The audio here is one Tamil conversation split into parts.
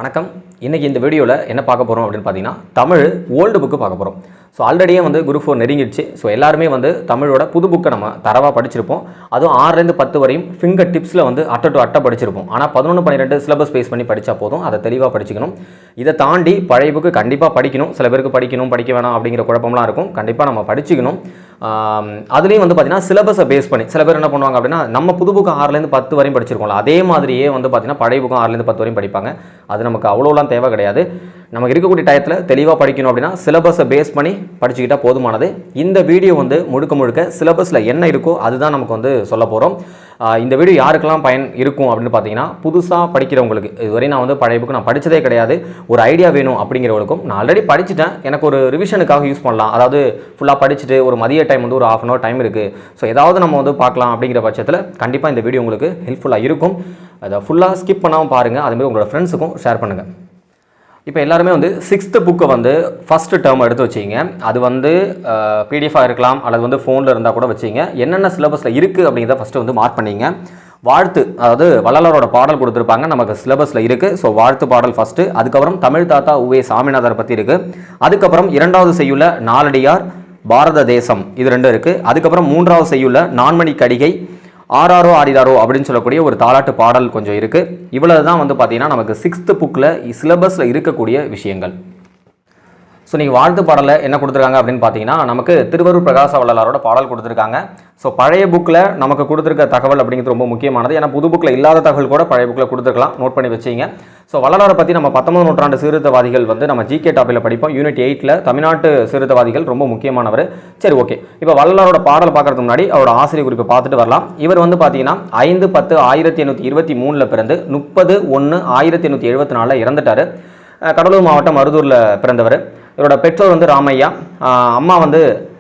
வணக்கம். இன்றைக்கி இந்த வீடியோவில் என்ன பார்க்க போகிறோம் அப்படின்னு பார்த்தீங்கன்னா, தமிழ் ஓல்டு புக்கு பார்க்க போகிறோம். ஸோ ஆல்ரெடியே குரூப் 4 நெருங்கிடுச்சு. ஸோ எல்லாருமே தமிழோட புது புக்கை நம்ம தரவாக படிச்சிருப்போம். அதுவும் 6லேருந்து 10 வரையும் ஃபிங்கர் டிப்ஸில் அட்டை டு அட்டை படிச்சிருப்போம். ஆனால் 11, 12 சிலபஸ் பேஸ் பண்ணி படித்தா போதும். அதை தெளிவாக படிச்சுக்கணும். இதை தாண்டி பழைய புக்கு கண்டிப்பாக படிக்கணும். சில பேருக்கு படிக்க வேணாம் அப்படிங்கிற குழப்பம்லாம் இருக்கும். கண்டிப்பாக நம்ம படிச்சுக்கணும். அதுலேயும் பார்த்தீங்கன்னா சிலபஸை பேஸ் பண்ணி சில பேர் என்ன பண்ணுவாங்க அப்படின்னா, நம்ம புது புக்கு 6லேருந்து 10 வரையும் படிச்சிருக்கோம்ல, அதே மாதிரியே பார்த்தீங்கன்னா பழைய புக்கும் 6லேருந்து 10 வரையும் படிப்பாங்க. அது நமக்கு அவ்வளோலாம் தேவை கிடையாது. நமக்கு இருக்கக்கூடிய டயத்தில் தெளிவாக படிக்கணும் அப்படின்னா சிலபஸை பேஸ் பண்ணி படிச்சுக்கிட்டால் போதுமானது. இந்த வீடியோ முழுக்க சிலபஸில் என்ன இருக்கோ அதுதான் நமக்கு சொல்ல போகிறோம். இந்த வீடியோ யாருக்கெல்லாம் பயன் இருக்கும் அப்படின்னு பார்த்தீங்கன்னா, புதுசாக படிக்கிறவங்களுக்கு. இதுவரை நான் பழைய புக்கு நான் படித்ததே கிடையாது, ஒரு ஐடியா வேணும் அப்படிங்கிறவங்களுக்கும். நான் ஆல்ரெடி படிச்சுட்டேன், எனக்கு ஒரு ரிவிஷனுக்காக யூஸ் பண்ணலாம். அதாவது ஃபுல்லாக படிச்சுட்டு ஒரு மதிய டைம் ஒரு ½ hour டைம் இருக்குது, ஸோ ஏதாவது நம்ம பார்க்கலாம் அப்படிங்கிற பட்சத்தில் கண்டிப்பாக இந்த வீடியோ உங்களுக்கு ஹெல்ப்ஃபுல்லாக இருக்கும். அதை ஃபுல்லாக ஸ்கிப் பண்ணாமல் பாருங்கள். அதுமாதிரி உங்களோட ஃப்ரெண்ட்ஸுக்கும் ஷேர் பண்ணுங்கள். இப்போ எல்லாருமே 6th புக்கை ஃபஸ்ட்டு டேர்ம் எடுத்து வச்சிங்க. அது பிடிஎஃபாக இருக்கலாம், அல்லது ஃபோனில் இருந்தால் கூட வச்சிங்க. என்னென்ன சிலபஸில் இருக்குது அப்படிங்கிறத ஃபஸ்ட்டு மார்க் பண்ணிங்க. வாழ்த்து, அதாவது வள்ளலாரோட பாடல் கொடுத்துருப்பாங்க, நமக்கு சிலபஸில் இருக்குது. ஸோ வாழ்த்து பாடல் ஃபஸ்ட்டு. அதுக்கப்புறம் தமிழ் தாத்தா உவே சாமிநாதரை பற்றி இருக்குது. அதுக்கப்புறம் 2வது செய்யுள்ள நாலடியார், பாரத தேசம், இது 2 இருக்குது. அதுக்கப்புறம் 3வது செய்யுள்ள நான்மணி கடிகை, ஆறாரோ ஆரிராரோ அப்படின்னு சொல்லக்கூடிய ஒரு தாலாட்டு பாடல் கொஞ்சம் இருக்குது. இவ்வளவு தான் பார்த்தீங்கன்னா நமக்கு 6th புக்கில் சிலபஸில் இருக்கக்கூடிய விஷயங்கள். ஸோ நீங்கள் வாழ்த்து பாடலில் என்ன கொடுத்துருக்காங்க அப்படின்னு பார்த்தீங்கன்னா, நமக்கு திருவருட் பிரகாச வள்ளலாரோட பாடல் கொடுத்துருக்காங்க. ஸோ பழைய புக்கில் நமக்கு கொடுத்துருக்க தகவல் அப்படிங்கிறது ரொம்ப முக்கியமானது. ஏன்னா புது புக்கில் இல்லாத தகவல் கூட பழைய புக்கில் கொடுத்துருக்கலாம், நோட் பண்ணி வச்சிங்க. ஸோ வள்ளலாரை பற்றி நம்ம 19ஆம் நூற்றாண்டு சீர்திருத்தவாதிகள் நம்ம ஜிகே டாப்பில் படிப்போம். யூனிட் 8ல் தமிழ்நாட்டு சீர்திருத்தவாதிகள் ரொம்ப முக்கியமானவர். சரி, ஓகே. இப்போ வள்ளலாரோட பாடல் பார்க்கறதுக்கு முன்னாடி அவரோட ஆசிரியர் குறிப்பை பார்த்துட்டு வரலாம். இவர் பார்த்தீங்கன்னா 5/10/1823 பிறந்து 30/1/1874 இறந்துட்டார். கடலூர் மாவட்டம் மருதூரில் பிறந்தவர். இவரோட பெற்றோர் ராமையா, அம்மா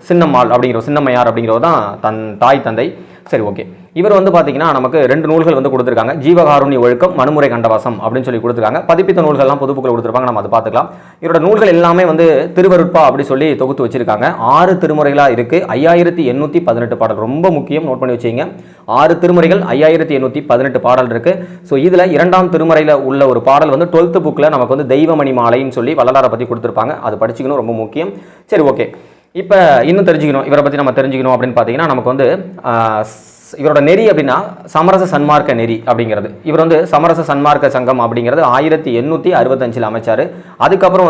சின்னம்மாள் அப்படிங்கிற சின்னம்மையார் அப்படிங்கிறவர் தான் தாய் தந்தை. சரி, ஓகே. இவர் பார்த்தீங்கன்னா நமக்கு 2 நூல்கள் கொடுத்துருக்காங்க. ஜீவகாருண்ய ஒழுக்கம், மனுமுறை கண்டவாசம் அப்படின்னு சொல்லி கொடுத்துருக்காங்க. பதிப்பித்த நூல்கள்லாம் பொது புக்கில் கொடுத்துருப்பாங்க, நம்ம அதை பார்த்துக்கலாம். இவரோட நூல்கள் எல்லாமே திருவருட்பா அப்படி சொல்லி தொகுத்து வச்சிருக்காங்க. 6 திருமுறைகளாக இருக்குது. 5818 பாடல், ரொம்ப முக்கியம், நோட் பண்ணி வச்சிங்க. 6 திருமுறைகள், 5818 பாடல் இருக்குது. ஸோ இதில் 2ஆம் திருமுறையில் உள்ள ஒரு பாடல் 12th புக்கில் நமக்கு தெய்வமணி மாலைன்னு சொல்லி வள்ளலாரை பற்றி கொடுத்துருப்பாங்க. அது படிச்சுக்கணும், ரொம்ப முக்கியம். சரி, ஓகே. இப்போ இன்னும் தெரிஞ்சுக்கணும், இவரை பற்றி நம்ம தெரிஞ்சுக்கணும் அப்படின்னு பார்த்தீங்கன்னா, நமக்கு இவரோட நெறி அப்படின்னா சமரச சன்மார்க்க நெறி அப்படிங்கிறது. இவர் சமரச சன்மார்க்க சங்கம் அப்படிங்கிறது 1865 அமைச்சார். அதுக்கப்புறம்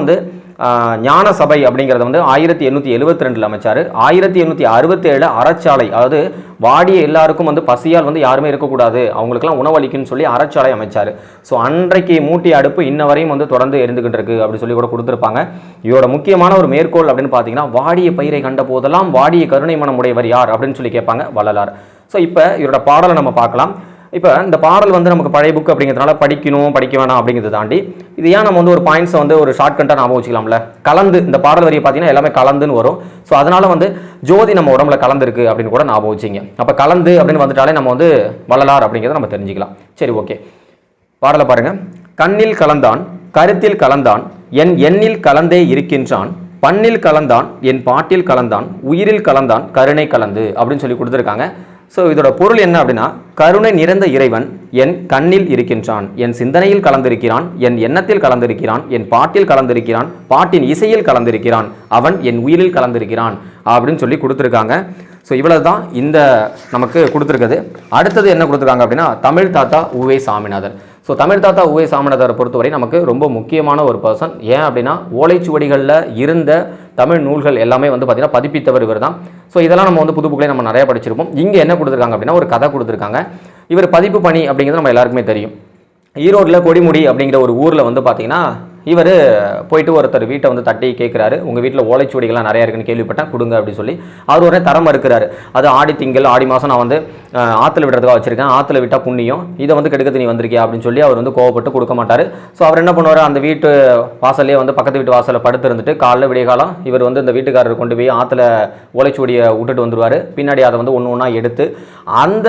ஞான சபை அப்படிங்கிறது 1872 அமைச்சார். 1867 அறச்சாலை, அதாவது வாடிய எல்லாருக்கும் பசியால் யாருமே இருக்கக்கூடாது, அவங்களுக்குலாம் உணவளிக்குன்னு சொல்லி அறச்சாலை அமைச்சார். ஸோ அன்றைக்கு மூட்டிய அடுப்பு இன்ன வரையும் தொடர்ந்து எரிந்துகிட்டு இருக்கு அப்படி சொல்லி கூட கொடுத்துருப்பாங்க. இவரோட முக்கியமான ஒரு மேற்கோள் அப்படின்னு பார்த்தீங்கன்னா, வாடிய பயிரை கண்ட போதெல்லாம் வாடிய கருணை மனம் உடையவர் யார் அப்படின்னு சொல்லி கேட்பாங்க, வள்ளலார். ஸோ இப்போ இவரோட பாடலை நம்ம பார்க்கலாம். இப்போ இந்த பாடல் நமக்கு பழைய புக் அப்படிங்கிறதுனால படிக்கணும் படிக்க வேணாம் அப்படிங்கிறத தாண்டி இது ஏன் நம்ம ஒரு பாயிண்ட்ஸை ஒரு ஷார்ட்கட்டாக ஞாபகம் வச்சுக்கலாம்ல. கலந்து, இந்த பாடல் வரியை பார்த்தீங்கன்னா எல்லாமே கலந்துன்னு வரும். ஸோ அதனால ஜோதி நம்ம உடம்புல கலந்துருக்கு அப்படின்னு கூட ஞாபகம் வச்சிங்க. அப்போ கலந்து அப்படின்னு வந்துட்டாலே நம்ம வள்ளலார் அப்படிங்கிறத நம்ம தெரிஞ்சுக்கலாம். சரி, ஓகே. பாடலை பாருங்க. கண்ணில் கலந்தான், கருத்தில் கலந்தான், என் எண்ணில் கலந்தே இருக்கின்றான், பண்ணில் கலந்தான், என் பாட்டில் கலந்தான், உயிரில் கலந்தான், கருணை கலந்து அப்படின்னு சொல்லி கொடுத்துருக்காங்க. ஸோ இதோட பொருள் என்ன அப்படின்னா, கருணை நிறைந்த இறைவன் என் கண்ணில் இருக்கின்றான், என் சிந்தனையில் கலந்திருக்கிறான், என் எண்ணத்தில் கலந்திருக்கிறான், என் பாட்டில் கலந்திருக்கிறான், பாட்டின் இசையில் கலந்திருக்கிறான், அவன் என் உயிரில் கலந்திருக்கிறான் அப்படின்னு சொல்லி கொடுத்துருக்காங்க. ஸோ இவ்வளவு தான் இந்த நமக்கு கொடுத்துருக்குது. அடுத்தது என்ன கொடுத்துருக்காங்க அப்படின்னா, தமிழ் தாத்தா உவே சாமிநாதர். ஸோ தமிழ் தாத்தா உவே சாமிநாதரை பொறுத்தவரை நமக்கு ரொம்ப முக்கியமான ஒரு பர்சன். ஏன் அப்படின்னா, ஓலைச்சுவடிகளில் இருந்த தமிழ் நூல்கள் எல்லாமே பார்த்தீங்கன்னா பதிப்பித்தவர் இவர் தான். ஸோ இதெல்லாம் நம்ம புது புக்கிலே நம்ம நிறைய படிச்சிருப்போம். இங்கே என்ன கொடுத்துருக்காங்க அப்படின்னா, ஒரு கதை கொடுத்துருக்காங்க. இவர் பதிப்பு பணி அப்படிங்கிறது நம்ம எல்லாருக்குமே தெரியும். ஈரோட்டில் கொடிமுடி அப்படிங்கிற ஒரு ஊரில் பார்த்தீங்கன்னா இவர் போயிட்டு ஒருத்தர் வீட்டை தட்டி கேட்குறாரு, உங்கள் வீட்டில் ஓலைச்சுவடிகள்லாம் நிறையா இருக்குன்னு கேள்விப்பட்டேன், கொடுங்க அப்படின்னு சொல்லி. அவர் உடனே தரம் இருக்கிறாரு. அது ஆடி திங்கள் ஆடி மாதம் நான் ஆற்றுல விடுறதுக்காக வச்சிருக்கேன், ஆற்றுல விட்டால் புண்ணியம், இதை கெடுக்கிறது நீ வந்திருக்கியா அப்படின்னு சொல்லி அவர் கோவப்பட்டு கொடுக்க மாட்டார். ஸோ அவர் என்ன பண்ணுவார், அந்த வீட்டு வாசல்லே பக்கத்து வீட்டு வாசலில் படுத்து இருந்துட்டு காலைல விடிய காலம் இவர் இந்த வீட்டுக்காரர் கொண்டு போய் ஆற்றுல ஓலைச்சுவடியை விட்டுட்டு வந்துடுவார். பின்னாடி அதை ஒன்று ஒன்றா எடுத்து அந்த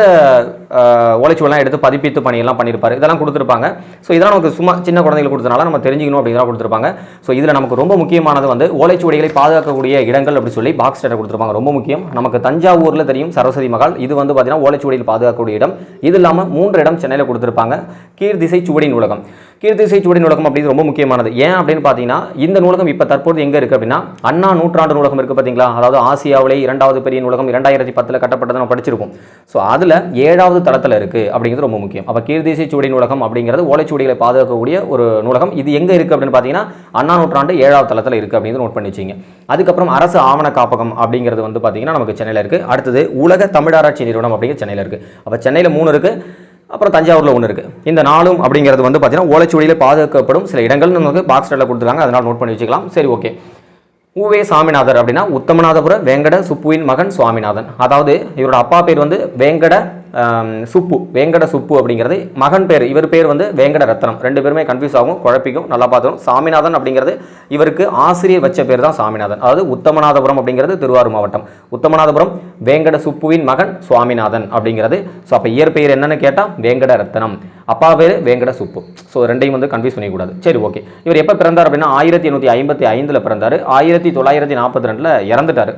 ஓலைச்சுவடிலாம் எடுத்து பதிப்பித்து பணியெல்லாம் பண்ணியிருப்பார். இதெல்லாம் கொடுத்துருப்பாங்க. ஸோ இதெல்லாம் நமக்கு சும்மா சின்ன குழந்தைகள் கொடுத்தனால நம்ம தெரிஞ்சுக்கணும் அப்படிங்கிறத கொடுத்துருப்பாங்க. ஸோ இதில் நமக்கு ரொம்ப முக்கியமானது ஓலைச்சுவடிகளை பாதுகாக்கக்கூடிய இடங்கள் அப்படி சொல்லி பாக்ஸ் டேட்டா கொடுத்துருப்பாங்க, ரொம்ப முக்கியம். நமக்கு தஞ்சாவூரில் தெரியும் சரஸ்வதி மகால், இது பார்த்தீங்கன்னா ஓலைச்சுவடியில் பாதுகாக்கக்கூடிய இடம். இது இல்லாமல் 3 இடம் சென்னையில் கொடுத்துருப்பாங்க. கீழ்திசை சுவடி நூலகம். கீர்த்திசை சுவடி நூலகம் அப்படிங்கிறது ரொம்ப முக்கியமானது. ஏன் அப்படின்னு பார்த்தீங்கன்னா இந்த நூலகம் இப்போ தற்போது எங்கே இருக்குது அப்படின்னா அண்ணா நூற்றாண்டு நூலகம் இருக்குது பார்த்தீங்களா, அதாவது ஆசியாவிலே 2வது பெரிய நூலகம் 2010 கட்டப்பட்டதை நம்ம படிச்சிருக்கோம். ஸோ அதில் 7வது தளத்தில் இருக்குது அப்படிங்கிறது ரொம்ப முக்கியம். அப்போ கீர்த்திசை சுவடி நூலகம் அப்படிங்கிறது ஓலைச்சுவடிகளை பாதுகாக்கக்கூடிய ஒரு நூலகம். இது எங்கே இருக்குது அப்படின்னு பார்த்தீங்கன்னா அண்ணா நூற்றாண்டு 7வது தளத்தில் இருக்குது அப்படிங்கிறது நோட் பண்ணி வச்சிங்க. அதுக்கப்புறம் அரசு ஆவண காப்பகம் அப்படிங்கிறது வந்து பார்த்தீங்கன்னா நமக்கு சென்னையில் இருக்குது. அடுத்தது உலக தமிழாராய்ச்சி நிறுவனம் அப்படிங்கிறது சென்னையில் இருக்குது. அப்போ சென்னையில் 3 இருக்குது, அப்புறம் தஞ்சாவூரில் 1 இருக்குது. இந்த 4ம் அப்படிங்கிறது வந்து பார்த்தீங்கன்னா ஓலைச்சுவடியில் பாதுகாக்கப்படும் சில இடங்கள் நமக்கு பாக்ஸ் ஸ்டைலில் கொடுத்துருக்காங்க, அதனால் நோட் பண்ணி வச்சுக்கலாம். சரி, ஓகே. உவே சாமிநாதர் அப்படின்னா உத்தமநாதபுர வேங்கட சுப்புவின் மகன் சுவாமிநாதன். அதாவது இவரோட அப்பா பேர் வந்து வேங்கட சுப்பு அப்படிங்கிறது, மகன் பேர் இவர் பேர் வந்து வேங்கட ரத்னம். 2 பேருமே கன்ஃபியூஸ் ஆகும், குழப்பிக்கும், நல்லா பார்த்துக்கணும். சாமிநாதன் அப்படிங்கிறது இவருக்கு ஆசிரியர் வச்ச பேர் தான் சாமிநாதன். அதாவது உத்தமநாதபுரம் அப்படிங்கிறது திருவாரூர் மாவட்டம். உத்தமநாதபுரம் வேங்கட சுப்புவின் மகன் சுவாமிநாதன் அப்படிங்கிறது. ஸோ அப்போ இயற்பெயர் என்னன்னு கேட்டால் வேங்கட ரத்னம், அப்பா பேர் வேங்கட சுப்பு. ஸோ 2ஐயும் வந்து கன்ஃபியூஸ் பண்ணிக்கூடாது. சரி, ஓகே. இவர் எப்போ பிறந்தார் அப்படின்னா 1855 பிறந்தார், 1942 இறந்துட்டார்.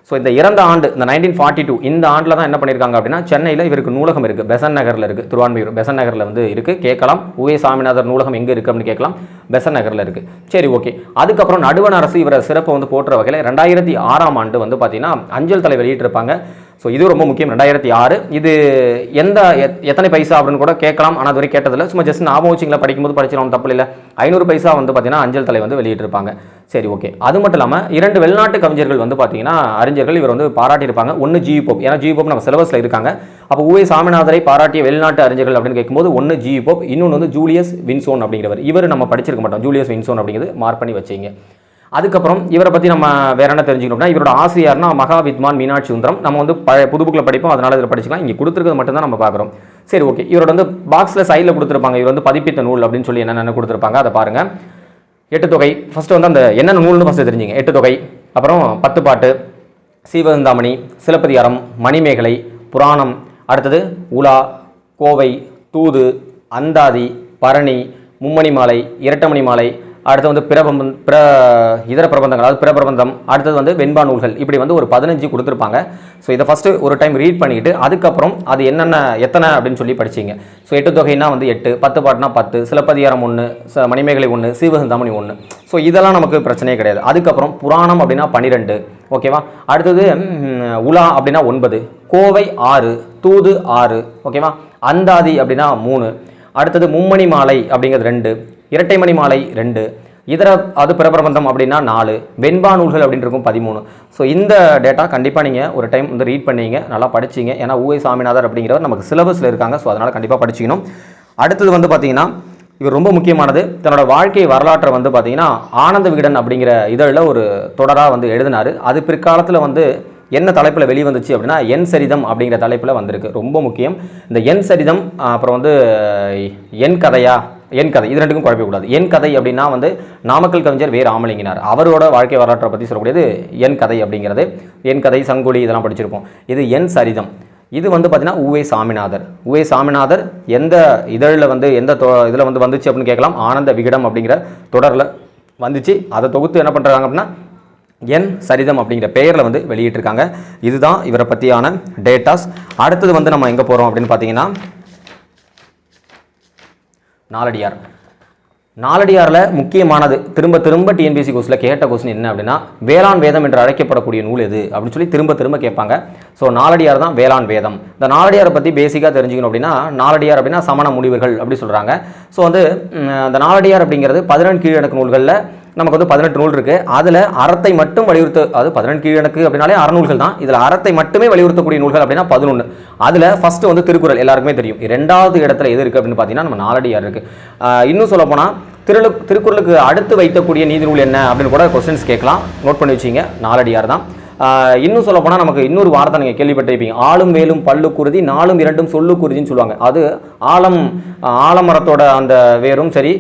ஸோ இந்த இறந்த ஆண்டு இந்த 1942 இந்த ஆண்டில் தான் என்ன பண்ணியிருக்காங்க அப்படின்னா சென்னையில் இவருக்கு நூலகம் இருக்குது, பெசன் நகரில் இருக்குது. திருவான்மையூர் பெசன் நகரில் வந்து இருக்குது. கேட்கலாம் உவே சாமிநாதர் நூலகம் எங்கே இருக்குது அப்படின்னு கேட்கலாம். பெசன் நகரில் இருக்குது. சரி, ஓகே. அதுக்கப்புறம் நடுவண் அரசு இவரை சிறப்பை வந்து போட்டுற வகையில் 2006ஆம் ஆண்டு வந்து பார்த்தீங்கன்னா அஞ்சல் தலை வெளியிட்டிருப்பாங்க. ஸோ இது ரொம்ப முக்கியம். 2006 இது எத்தனை பைசா அப்படின்னு கூட கேட்கலாம், ஆனால் அது வரை கேட்டதில்லை. சும்மா ஜஸ்ட் ஞாபகம் வச்சிங்களா, படிக்கும்போது படிச்சிடலாம், தப்பு இல்லை. 500 பைசா வந்து பார்த்தீங்கன்னா அஞ்சல் தலை வந்து வெளியிட்டிருப்பாங்க. சரி, ஓகே. அது மட்டும் இல்லாமல் 2 வெளிநாட்டு கவிஞர்கள் வந்து பார்த்தீங்கன்னா அறிஞர்கள் இவர் வந்து பாராட்டியிருப்பாங்க. ஒன்று ஜி.யு. போப், ஏன்னா ஜி.யு. போப் நம்ம சிலபஸில் இருக்காங்க. அப்போ உவே சாமிநாதரை பாராட்டிய வெளிநாட்டு அறிஞர்கள் அப்படின்னு கேட்கும்போது ஒன்று ஜி.யு. போப், இன்னொன்று வந்து ஜூலியஸ் வின்சோன் அப்படிங்கிறவர். இவர் நம்ம படிச்சிருக்க மாட்டோம், ஜூலியஸ் வின்சோன் அப்படிங்கிறது மார்க் பண்ணி வச்சிங்க. அதுக்கப்புறம் இவரை பற்றி நம்ம வேற என்ன தெரிஞ்சுக்கணும்னா இவரோட ஆசிரியர்னா மகா வித்வான் மீனாட்சி சுந்தரம். நம்ம வந்து புது புக்கில் படிப்போம், அதனால இதில் படிச்சுக்கலாம். இங்கே கொடுத்துருக்கிறது மட்டும்தான் நம்ம பார்க்குறோம். சரி, ஓகே. இவரோட வந்து பாக்ஸில் சைடில் கொடுத்துருப்பாங்க, இவர் வந்து பதிப்பித்த நூல் அப்படின்னு சொல்லி என்னென்ன கொடுத்துருப்பாங்க அதை பாருங்க. 8 தொகை ஃபர்ஸ்ட் வந்து அந்த என்னென்ன நூல்னு ஃபர்ஸ்ட் தெரிஞ்சுங்க. 8 தொகை, அப்புறம் 10 பாட்டு, சீவகந்தாமணி, சிலப்பதிகாரம், மணிமேகலை, புராணம், அடுத்தது உலா, கோவை, தூது, அந்தாதி, பரணி, மும்மணி மாலை, இரட்டமணி மாலை, அடுத்து வந்து இதர பிரபந்தங்கள், அதாவது பிரபந்தம், அடுத்தது வந்து வெண்பா நூல்கள், இப்படி வந்து ஒரு 15 கொடுத்துருப்பாங்க. ஸோ இதை ஃபஸ்ட்டு ஒரு டைம் ரீட் பண்ணிக்கிட்டு அதுக்கப்புறம் அது எத்தனை அப்படின்னு சொல்லி படிச்சிங்க. ஸோ 8 தொகைனா வந்து 8, 10 பாட்டுனா 10, சிலப்பதிகாரம் 1, மணிமேகலை 1, சீவகந்தாமணி 1. ஸோ இதெல்லாம் நமக்கு பிரச்சனையே கிடையாது. அதுக்கப்புறம் புராணம் அப்படின்னா 12, ஓகேவா. அடுத்தது உலா அப்படின்னா 9, கோவை 6, தூது 6, ஓகேவா. அந்தாதி அப்படின்னா 3, அடுத்தது மும்மணி மாலை அப்படிங்கிறது 2, இரட்டை மணி மாலை 2, இதர அது பிரபந்தம் அப்படின்னா 4, வெண்பா நூல்கள் அப்படின்னு இருக்கும் 13. ஸோ இந்த டேட்டா கண்டிப்பாக நீங்கள் ஒரு டைம் வந்து ரீட் பண்ணீங்க, நல்லா படிச்சிங்க. ஏன்னா உவே சாமிநாதர் அப்படிங்கிறவர் நமக்கு சிலபஸில் இருக்காங்க. ஸோ அதனால் கண்டிப்பாக படிச்சிக்கணும். அடுத்தது வந்து பார்த்தீங்கன்னா இவர் ரொம்ப முக்கியமானது, தன்னோட வாழ்க்கை வரலாற்றை வந்து பார்த்தீங்கன்னா ஆனந்த விகடன் அப்படிங்கிற இதழில் ஒரு தொடராக வந்து எழுதினார். அது பிற்காலத்தில் வந்து என்ன தலைப்பில் வெளிவந்துச்சு அப்படின்னா என் சரிதம் அப்படிங்கிற தலைப்பில் வந்திருக்கு. ரொம்ப முக்கியம். இந்த என் சரிதம் அப்புறம் வந்து என் கதை, இது ரெண்டுக்கும் குழப்பக்கூடாது. என் கதை அப்படின்னா வந்து நாமக்கல் கவிஞர் வே ராமலிங்கனார் அவரோட வாழ்க்கை வரலாற்றை பற்றி சொல்லக்கூடியது என் கதை அப்படிங்கிறது. என் கதை, சங்கொலி இதெல்லாம் படிச்சிருப்போம். இது என் சரிதம். இது வந்து பார்த்தீங்கன்னா உவே சாமிநாதர் எந்த இதழில் வந்து எந்த இதில் வந்து வந்துச்சு அப்படின்னு கேட்கலாம். ஆனந்த விகடம் அப்படிங்கிற தொடரில் வந்துச்சு. அதை தொகுத்து என்ன பண்ணுறாங்க அப்படின்னா என் சரிதம் அப்படிங்கிற பெயரில் வந்து வெளியிட்டிருக்காங்க. இதுதான் இவரை பற்றியான டேட்டாஸ். அடுத்தது வந்து நம்ம எங்கே போகிறோம் அப்படின்னு பார்த்தீங்கன்னா நாலடியாரில் முக்கியமானது திரும்ப டிஎன்பிஎஸ்சி கோர்ஸில் கேட்ட கொஸ்டின் என்ன அப்படின்னா வேளாண் வேதம் என்று அழைக்கப்படக்கூடிய நூல் எது அப்படின்னு சொல்லி திரும்ப கேட்பாங்க. ஸோ நாலடியார் தான் வேளாண் வேதம். இந்த நாலடியாரை பற்றி பேசிக்காக தெரிஞ்சுக்கணும் அப்படின்னா நாலடியார் அப்படின்னா சமண முனிவர்கள் அப்படி சொல்கிறாங்க. ஸோ வந்து இந்த நாலடியார் அப்படிங்கிறது 18 கீழடக்கு நூல்களில் நமக்கு வந்து 18 நூல் இருக்குது. அதில் அறத்தை மட்டும் வலியுறுத்த, அது 18 கீழடக்கு அப்படின்னாலே அறநூல்கள் தான். இதில் அறத்தை மட்டுமே வலியுறுத்தக்கூடிய நூல்கள் அப்படின்னா 11. அதில் ஃபர்ஸ்ட் வந்து திருக்குறள் எல்லாருக்குமே தெரியும். 2வது இடத்துல எது இருக்குது அப்படின்னு பார்த்தீங்கன்னா நம்ம நாலடியார் இருக்குது. இன்னும் சொல்ல போனால் திருக்குறளுக்கு அடுத்து வைக்கக்கூடிய நீதி நூல் என்ன அப்படின்னு கூட கொஸ்டின்ஸ் கேட்கலாம். நோட் பண்ணி வச்சிங்க, நாலடியார் தான். இன்னும் சொல்ல போனால் நமக்கு இன்னொரு வார்த்தை நீங்கள் கேள்விப்பட்டிருப்பீங்க, ஆளும் வேலும் பல்லுக்குருதி 4ம் 2ம் சொல்லுக்குருதின்னு சொல்லுவாங்க. அது ஆலமரத்தோட அந்த வேரும் சரி,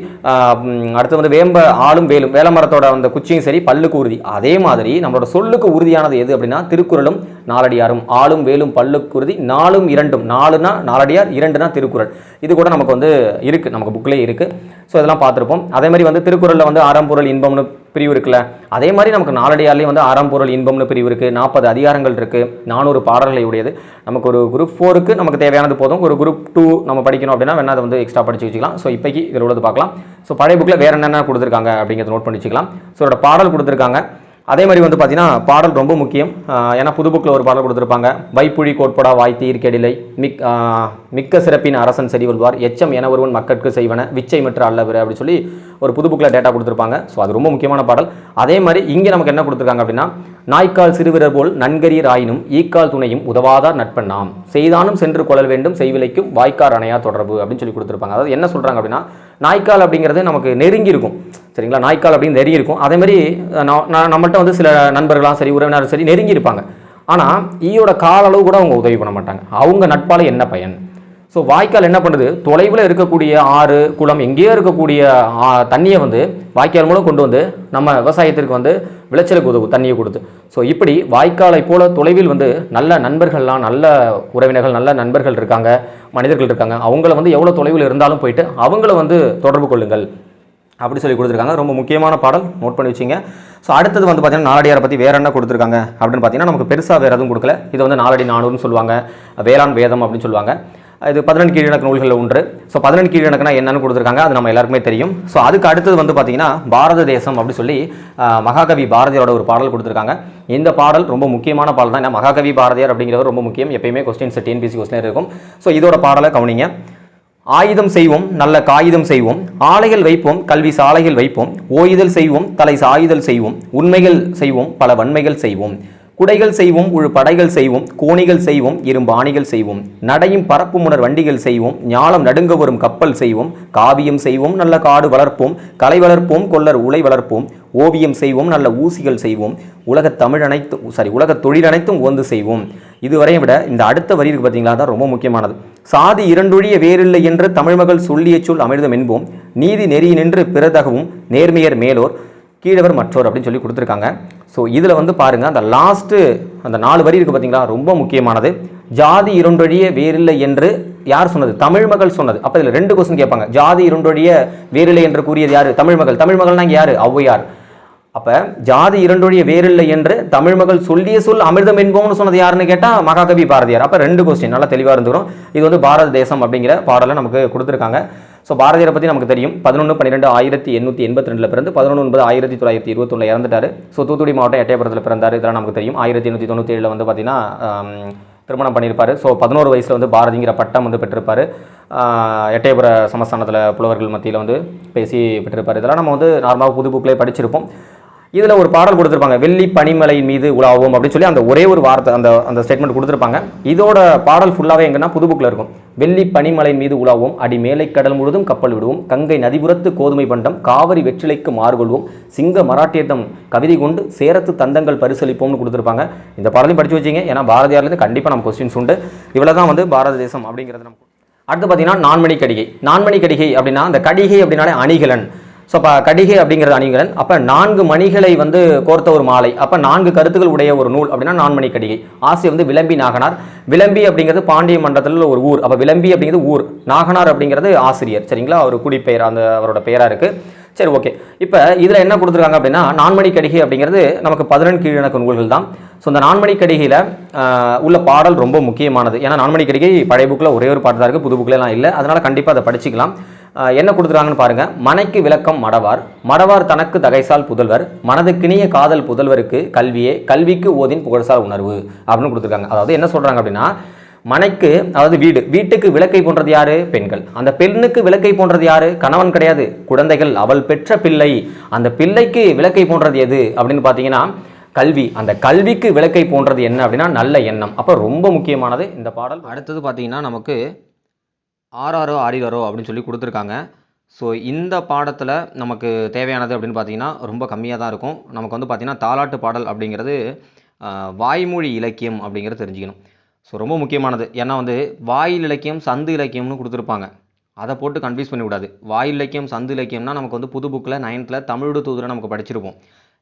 அடுத்து வந்து ஆளும் வேலும் வேலமரத்தோட அந்த குச்சியும் சரி, பல்லுக்கு உறுதி. அதே மாதிரி நம்மளோட சொல்லுக்கு உறுதியானது எது அப்படின்னா திருக்குறளும் நாலடியாரும். ஆளும் வேலும் பல்லுக்குருதி 4ம் 2ம், 4னா நாலடியார், 2னா திருக்குறள். இது கூட நமக்கு வந்து இருக்குது, நமக்கு புக்லேயே இருக்குது. ஸோ இதெல்லாம் பார்த்துருப்போம். அதே மாதிரி வந்து திருக்குறளில் வந்து அறம்பொருள் இன்பம்னு பிரிவு இருக்குல்ல, அதே மாதிரி நமக்கு நாலடியார்லேயும் வந்து ஆறாம் பொருள் இன்பம்னு பிரிவு இருக்குது, 40 அதிகாரங்கள் இருக்குது, 400 பாடல்களை உடையது. நமக்கு ஒரு குரூப் 4க்கு நமக்கு தேவையானது போதும். ஒரு குரூப் 2 நம்ம படிக்கணும் அப்படின்னா வேணா அதை வந்து எக்ஸ்ட்ரா படிச்சு வச்சுக்கலாம். ஸோ இப்போக்கி இதில் உள்ளது பார்க்கலாம். ஸோ பழைய புக்கில் வேறு என்னென்ன கொடுத்துருக்காங்க அப்படிங்கிறத நோட் பண்ணி வச்சுக்கலாம். ஸோ இதோட பாடல் கொடுத்துருக்காங்க. அதே மாதிரி வந்து பார்த்தீங்கன்னா பாடல் ரொம்ப முக்கியம். ஏன்னா புது புக்கில் ஒரு பாடல் கொடுத்துருப்பாங்க. வைப்புழி கோட்படா வாய்த்தீர் கெடிலை மிக்க சிறப்பின் அரசன் செடி கொள்வார் எச்சம் என ஒருவன் மக்களுக்கு செய்வன விச்சை மற்ற அல்லவர் அப்படின்னு சொல்லி ஒரு புது புக்கில் டேட்டா கொடுத்துருப்பாங்க. ஸோ அது ரொம்ப முக்கியமான பாடல். அதே மாதிரி இங்கே நமக்கு என்ன கொடுத்துருக்காங்க அப்படின்னா நாய்க்கால் சிறுவிரர் போல் நன்கரியர் ஆயினும் ஈக்கால் துணையும் உதவாதார் நட்பண்ணாம் செய்தானும் சென்று கொள்ளல் வேண்டும் செய்விலைக்கும் வாய்க்கார் அணையா தொடர்பு அப்படின்னு சொல்லி கொடுத்துருப்பாங்க. அதாவது என்ன சொல்கிறாங்க அப்படின்னா நாய்க்கால் அப்படிங்கிறது நமக்கு நெருங்கி இருக்கும், சரிங்களா? நாய்க்கால் அப்படின்னு நெருங்கி இருக்கும். அதே மாதிரி நம்மள்கிட்ட வந்து சில நண்பர்களாம் சரி உறவினரும் சரி நெருங்கி இருப்பாங்க. ஆனால் ஈயோட கால அளவு கூட அவங்க உதவி பண்ண மாட்டாங்க. அவங்க நட்பால் என்ன பயன்? ஸோ வாய்க்கால் என்ன பண்ணுது, தொலைவில் இருக்கக்கூடிய ஆறு குளம் எங்கேயோ இருக்கக்கூடிய தண்ணியை வந்து வாய்க்கால் மூலம் கொண்டு வந்து நம்ம விவசாயத்திற்கு வந்து விளைச்சலுக்கு உதவு தண்ணியை கொடுத்து. ஸோ இப்படி வாய்க்காலை போல தொலைவில் வந்து நல்ல நண்பர்கள்லாம், நல்ல உறவினர்கள், நல்ல நண்பர்கள் இருக்காங்க, மனிதர்கள் இருக்காங்க. அவங்கள வந்து எவ்வளோ தொலைவில் இருந்தாலும் போயிட்டு அவங்கள வந்து தொடர்பு கொள்ளுங்கள் அப்படி சொல்லி கொடுத்துருக்காங்க. ரொம்ப முக்கியமான பாடல், நோட் பண்ணி வச்சிங்க. ஸோ அடுத்தது வந்து பார்த்தீங்கன்னா நாலடியாரை பற்றி வேறு என்ன கொடுத்துருக்காங்க அப்படின்னு பார்த்தீங்கன்னா நமக்கு பெருசாக வேறு எதுவும் கொடுக்கல. இது வந்து நாலடி 400ன்னு சொல்லுவாங்க, வேளாண் வேதம் அப்படின்னு சொல்லுவாங்க. இது 18 கீழ்கணக்கு நூல்களில் ஒன்று. ஸோ 18 கீழ்கணக்குனா என்னன்னு கொடுத்துருக்காங்க, அது நம்ம எல்லாருக்குமே தெரியும். ஸோ அதுக்கு அடுத்தது வந்து பார்த்தீங்கன்னா பாரத தேசம் அப்படி சொல்லி மகாகவி பாரதியாரோட ஒரு பாடல் கொடுத்துருக்காங்க. இந்த பாடல் ரொம்ப முக்கியமான பாடல் தான். ஏன்னா மகாகவி பாரதியார் அப்படிங்கிறவர் ரொம்ப முக்கியம். எப்பயுமே கொஸ்டின்ஸ் டிஎன்பிஎஸ்சி கொஸ்டின் இருக்கும். ஸோ இதோட பாடலை கவனிங்க. ஆயுதம் செய்வோம் நல்ல காகிதம் செய்வோம் ஆலைகள் வைப்போம் கல்வி சாலைகள் வைப்போம் ஓயுதல் செய்வோம் தலை சாயுதல் செய்வோம் உண்மைகள் செய்வோம் பல வன்மைகள் செய்வோம் குடைகள் செய்வோம் உழு படைகள் செய்வோம் கோணிகள் செய்வோம் இரும்பாணிகள் செய்வோம் நடையும் பரப்புமுணர் வண்டிகள் செய்வோம் ஞாலம் நடுங்க வரும் கப்பல் செய்வோம் காவியம் செய்வோம் நல்ல காடு வளர்ப்போம் கலை வளர்ப்போம் கொல்லர் உலை வளர்ப்போம் ஓவியம் செய்வோம் நல்ல ஊசிகள் செய்வோம் உலக தொழில் அனைத்தும் ஓந்து செய்வோம். இதுவரையும் விட இந்த அடுத்த வரி இருக்கு பார்த்தீங்களா, தான் ரொம்ப முக்கியமானது. சாதி இரண்டொழிய வேறில்லை என்று தமிழ்மகள் சொல்லிய சொல் அமிர்தம் என்போம் நீதி நெறி நின்று பிறதகவும் நேர்மையர் மேலோர் கீழவர் மற்றோர் அப்படின்னு சொல்லி கொடுத்துருக்காங்க. ஸோ இதில் வந்து பாருங்க, அந்த லாஸ்ட்டு அந்த 4 வரி இருக்கு பார்த்தீங்களா, ரொம்ப முக்கியமானது. ஜாதி இரண்டொழிய வேறில்லை என்று யார் சொன்னது? தமிழ் மகள் சொன்னது. அப்போ இதில் 2 கொஸ்டின் கேட்பாங்க. ஜாதி இரண்டொழிய வேறில்லை என்று கூறியது யாரு? தமிழ் மகள். தமிழ் மகள்னா யாரு? ஔவையார். அப்போ ஜாதி இரண்டொழிய வேறில்லை என்று தமிழ் மகள் சொல்லிய சொல் அமிர்தம் என்போம்னு சொன்னது யாருன்னு கேட்டால் மகாகவி பாரதியார். அப்போ 2 கொஸ்டின் நல்லா தெளிவாக இருந்துடும். இது வந்து பாரத தேசம் அப்படிங்கிற பாடலை நமக்கு கொடுத்துருக்காங்க. ஸோ பாரதியாரை பற்றி நமக்கு தெரியும். 11/12/1882 பிறந்து 11/9/1921 இறந்துட்டார். ஸோ தூத்துக்குடி மாவட்டம் எட்டயபுரத்தில் பிறந்தார். இதெல்லாம் நமக்கு தெரியும். 1897 வந்து பார்த்தீங்கன்னா திருமணம் பண்ணியிருப்பார். ஸோ 11 வயசில் வந்து பாரதிங்கிற பட்டம் வந்து பெற்றிருப்பார். எட்டயபுர சமஸ்தானத்தில் புலவர்கள் மத்தியில் வந்து பேசி பெற்றிருப்பார். இதெல்லாம் நம்ம வந்து நார்மலாக புது புக்கிலே படிச்சிருப்போம். இதில் ஒரு பாடல் கொடுத்துருப்பாங்க, வெள்ளி பனிமலை மீது உலாவும் அப்படின்னு சொல்லி அந்த ஒரே ஒரு வார்த்தை அந்த ஸ்டேட்மெண்ட் கொடுத்துருப்பாங்க. இதோட பாடல் ஃபுல்லாகவே எங்கன்னா புது புக்கில் இருக்கும். வெள்ளி பனிமலை மீது உலாவும் அடி மேலை கடல் முழுதும் கப்பல் விடுவோம் கங்கை நதிபுரத்து கோதுமை பண்டம் காவிரி வெற்றிலைக்கு மார்கொள்வோம் சிங்க மராட்டியத்தம் கவிதை கொண்டு சேரத்து தந்தங்கள் பரிசளிப்போம்னு கொடுத்துருப்பாங்க. இந்த பாடலையும் படிச்சு வச்சிங்க, ஏன்னா பாரதியார்லேருந்து கண்டிப்பாக நம்ம கொஸ்டின்ஸ் உண்டு. இவ்வளோ தான் வந்து பாரத தேசம் அப்படிங்கிறது நமக்கு. அடுத்து பார்த்தீங்கன்னா நான்மணி கடிகை. நான்மணி கடிகை அப்படின்னா அந்த கடிகை அப்படின்னாலே அணிகலன். ஸோ அப்போ கடிகை அப்படிங்கிறது அணிகலன். அப்போ 4 மணிகளை வந்து கோர்த்த ஒரு மாலை, அப்போ 4 கருத்துக்கள் உடைய ஒரு நூல் அப்படின்னா நான்மணி கடிகை. ஆசிரியர் வந்து விளம்பி நாகனார். விளம்பி அப்படிங்கிறது பாண்டிய மண்டலத்தில் ஒரு ஊர். அப்போ விளம்பி அப்படிங்கிறது ஊர், நாகனார் அப்படிங்கிறது ஆசிரியர். சரிங்களா, அவர் குடிப்பெயர் அந்த அவரோட பெயராக இருக்குது. சரி, ஓகே. இப்போ இதில் என்ன கொடுத்துருக்காங்க அப்படின்னா நான்மணி கடிகை அப்படிங்கிறது நமக்கு 18 கீழ்கணக்கு நூல்கள் தான். ஸோ இந்த நான்மணி கடிகையில் உள்ள பாடல் ரொம்ப முக்கியமானது. ஏன்னா நான்மணி கடிகை பழைய புக்கில் ஒரே ஒரு பாட்டு தான் இருக்குது, புது புக்கிலலாம் இல்லை. அதனால் கண்டிப்பாக அதை படிச்சுக்கலாம். என்ன கொடுத்துருக்காங்கன்னு பாருங்க. மனைக்கு விளக்கம் மடவார் மடவார் தனக்கு தகைசால் புதல்வர் மனதுக்கினிய காதல் புதல்வருக்கு கல்வியே கல்விக்கு ஓதின் புகழ்சால் உணர்வு அப்படின்னு கொடுத்துருக்காங்க. அதாவது என்ன சொல்றாங்க அப்படின்னா மனைக்கு, அதாவது வீட்டுக்கு விளக்கை போன்றது யாரு? பெண்கள். அந்த பெண்ணுக்கு விளக்கை போன்றது யாரு? கணவன் கிடையாது, குழந்தைகள். அவள் பெற்ற பிள்ளை. அந்த பிள்ளைக்கு விளக்கை போன்றது எது அப்படின்னு பார்த்தீங்கன்னா கல்வி. அந்த கல்விக்கு விளக்கை போன்றது என்ன அப்படின்னா நல்ல எண்ணம். அப்போ ரொம்ப முக்கியமானது இந்த பாடல். அடுத்தது பார்த்தீங்கன்னா நமக்கு ஆறாரோ ஆரிரோ அப்படின்னு சொல்லி கொடுத்துருக்காங்க. ஸோ இந்த பாடத்தில் நமக்கு தேவையானது அப்படின்னு பார்த்தீங்கன்னா ரொம்ப கம்மியாக தான் இருக்கும். நமக்கு வந்து பார்த்தீங்கன்னா தாலாட்டு பாடல் அப்படிங்கிறது வாய்மொழி இலக்கியம் அப்படிங்கிறது தெரிஞ்சுக்கணும். ஸோ ரொம்ப முக்கியமானது. ஏன்னா வந்து வாயில் இலக்கியம் சந்து இலக்கியம்னு கொடுத்துருப்பாங்க, அதை போட்டு கன்ஃபியூஸ் பண்ணிவிடாது. வாயில் இலக்கியம் சந்து இலக்கியம்னா நமக்கு வந்து புது புக்கில் 9th தமிழோடு தூதுரை நமக்கு படிச்சிருப்போம்.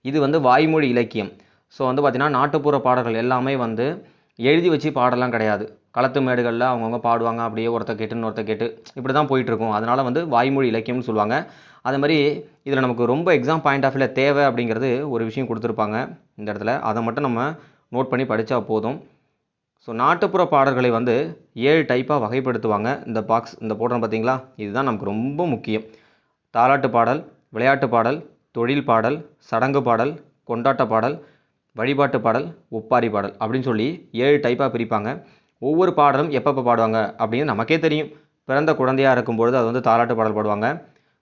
இது வந்து வாய்மொழி இலக்கியம். ஸோ வந்து பார்த்தீங்கன்னா நாட்டுப்புற பாடல்கள் எல்லாமே வந்து எழுதி வச்சு பாடலாம் கிடையாது. களத்து மேடுகளில் அவங்கவுங்க பாடுவாங்க, அப்படியே ஒருத்தர் கேட்டு இன்னொருத்தர் கேட்டு இப்படி தான் போயிட்டுருக்கும். அதனால் வந்து வாய்மொழி இலக்கியம்னு சொல்லுவாங்க. அது மாதிரி இதில் நமக்கு ரொம்ப எக்ஸாம் பாயிண்ட் ஆஃப் வியூவில் தேவை அப்படிங்கிறது ஒரு விஷயம் கொடுத்துருப்பாங்க இந்த இடத்துல. அதை மட்டும் நம்ம நோட் பண்ணி படித்தா போதும். ஸோ நாட்டுப்புற பாடல்களை வந்து 7 டைப்பாக வகைப்படுத்துவாங்க. இந்த போடுறோம் பார்த்தீங்களா, இதுதான் நமக்கு ரொம்ப முக்கியம். தாலாட்டு பாடல், விளையாட்டு பாடல், தொழில் பாடல், சடங்கு பாடல், கொண்டாட்ட பாடல், வழிபாட்டு பாடல், ஒப்பாரி பாடல் அப்படின்னு சொல்லி 7 டைப்பாக பிரிப்பாங்க. ஒவ்வொரு பாடலும் எப்பப்போ பாடுவாங்க அப்படின்னு நமக்கே தெரியும். பிறந்த குழந்தையாக இருக்கும்பொழுது அது வந்து தாலாட்டு பாடல் பாடுவாங்க.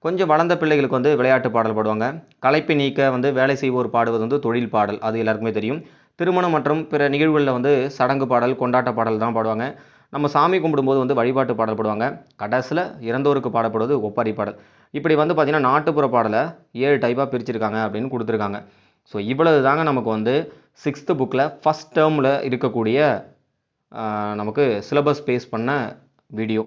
கொஞ்சம் வளர்ந்த பிள்ளைகளுக்கு வந்து விளையாட்டு பாடல் பாடுவாங்க. களைப்பை நீக்க வந்து வேலை செய்வோர் பாடுவது வந்து தொழில் பாடல், அது எல்லாருக்குமே தெரியும். திருமணம் மற்றும் பிற நிகழ்வுகளில் வந்து சடங்கு பாடல், கொண்டாட்ட பாடல் தான் பாடுவாங்க. நம்ம சாமி கும்பிடும்போது வந்து வழிபாட்டு பாடல் பாடுவாங்க. கடைசியில் இறந்தோருக்கு பாடப்படுவது ஒப்பாரி பாடல். இப்படி வந்து பார்த்திங்கன்னா நாட்டுப்புற பாடலை 7 டைப்பாக பிரிச்சிருக்காங்க அப்படின்னு கொடுத்துருக்காங்க. ஸோ இவ்வளவு தாங்க நமக்கு வந்து 6th புக்கில் ஃபஸ்ட் டேர்மில் இருக்கக்கூடிய நமக்கு சிலபஸ் பேஸ் பண்ண வீடியோ.